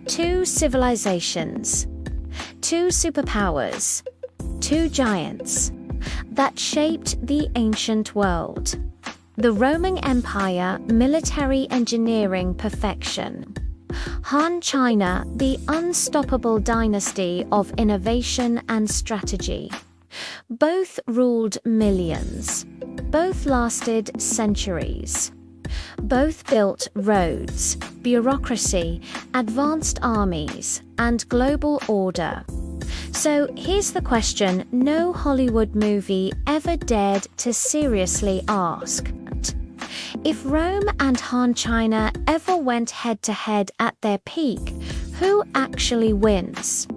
Two civilizations, two superpowers, two giants that shaped the ancient world. The Roman Empire, military engineering perfection. Han China, the unstoppable dynasty of innovation and strategy. Both ruled millions. Both lasted centuries. Both built roads, bureaucracy, advanced armies, and global order. So here's the question no Hollywood movie ever dared to seriously ask. If Rome and Han China ever went head-to-head at their peak, who actually wins?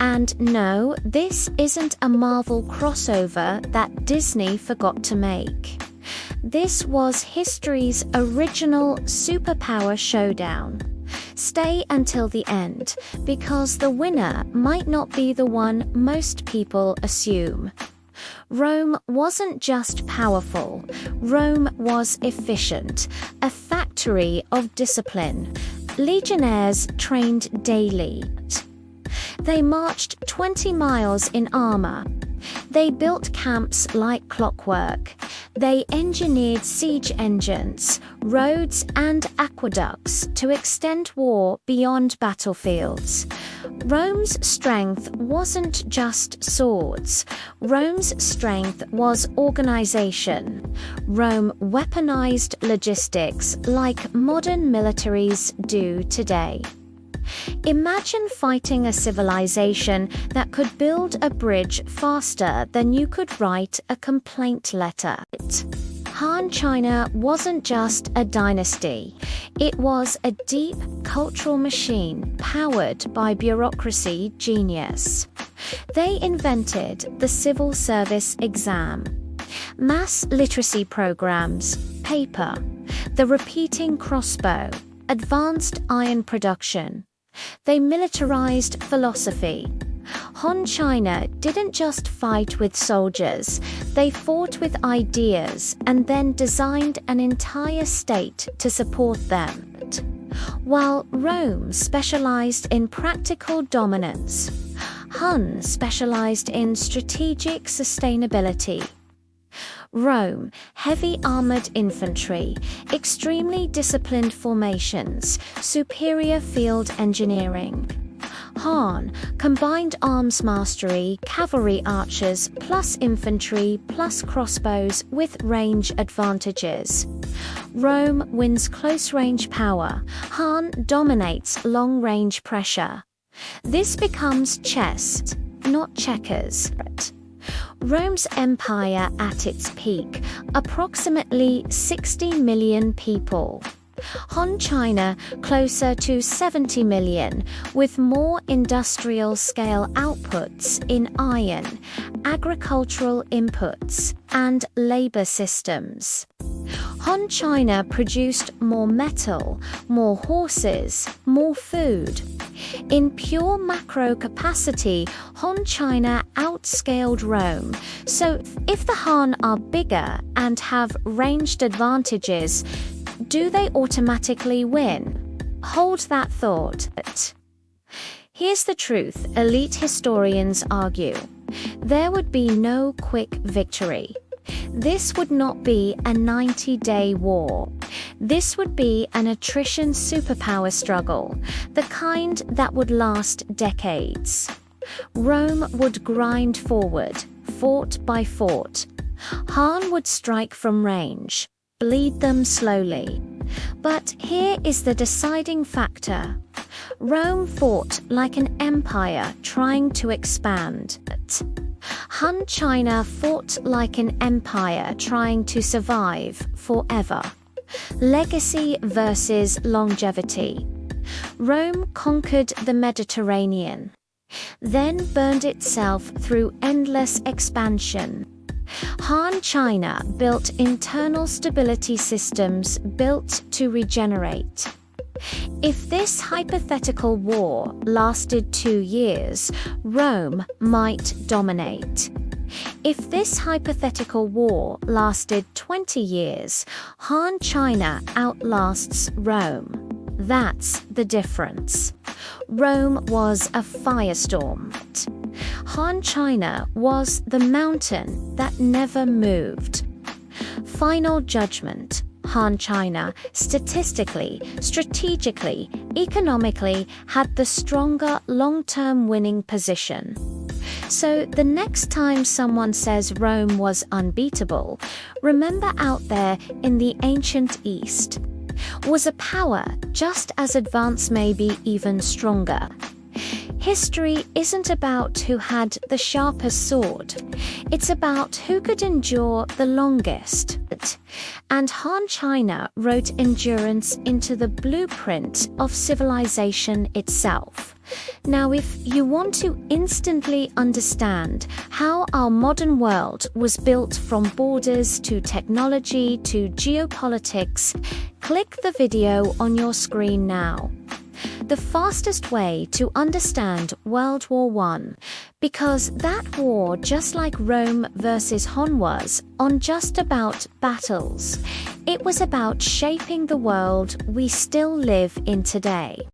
And no, this isn't a Marvel crossover that Disney forgot to make. This was history's original superpower showdown. Stay until the end, because the winner might not be the one most people assume. Rome wasn't just powerful, Rome was efficient, a factory of discipline. Legionnaires trained daily. They marched 20 miles in armor. They built camps like clockwork. They engineered siege engines, roads, and aqueducts to extend war beyond battlefields. Rome's strength wasn't just swords. Rome's strength was organization. Rome weaponized logistics like modern militaries do today. Imagine fighting a civilization that could build a bridge faster than you could write a complaint letter. Han China wasn't just a dynasty. It was a deep cultural machine powered by bureaucracy genius. They invented the civil service exam, mass literacy programs, paper, the repeating crossbow, advanced iron production. They militarized philosophy. Han China didn't just fight with soldiers, they fought with ideas and then designed an entire state to support them. While Rome specialized in practical dominance, Han specialized in strategic sustainability. Rome, heavy armored infantry, extremely disciplined formations, superior field engineering. Han, combined arms mastery, cavalry archers plus infantry plus crossbows with range advantages. Rome wins close-range power. Han dominates long-range pressure. This becomes chess, not checkers. Rome's empire at its peak, approximately 60 million people. Han China, closer to 70 million, with more industrial-scale outputs in iron, agricultural inputs, and labor systems. Han China produced more metal, more horses, more food. In pure macro capacity, Han China outscaled Rome. So if the Han are bigger and have ranged advantages, do they automatically win? Hold that thought. Here's the truth, elite historians argue. There would be no quick victory. This would not be a 90-day war. This would be an attrition superpower struggle, the kind that would last decades. Rome would grind forward, fort by fort. Han would strike from range, bleed them slowly. But here is the deciding factor. Rome fought like an empire trying to expand. Han China fought like an empire trying to survive forever. Legacy versus longevity. Rome conquered the Mediterranean, then burned itself through endless expansion. Han China built internal stability systems built to regenerate. If this hypothetical war lasted 2 years, Rome might dominate. If this hypothetical war lasted 20 years, Han China outlasts Rome. That's the difference. Rome was a firestorm. Han China was the mountain that never moved. Final judgment. Han China, statistically, strategically, economically, had the stronger long-term winning position. So the next time someone says Rome was unbeatable, remember out there in the ancient East was a power just as advanced, maybe even stronger. History isn't about who had the sharpest sword. It's about who could endure the longest. And Han China wrote endurance into the blueprint of civilization itself. Now, if you want to instantly understand how our modern world was built from borders to technology to geopolitics, click the video on your screen now. The fastest way to understand World War I, because that war, just like Rome versus Han, was on just about battles. It was about shaping the world we still live in today.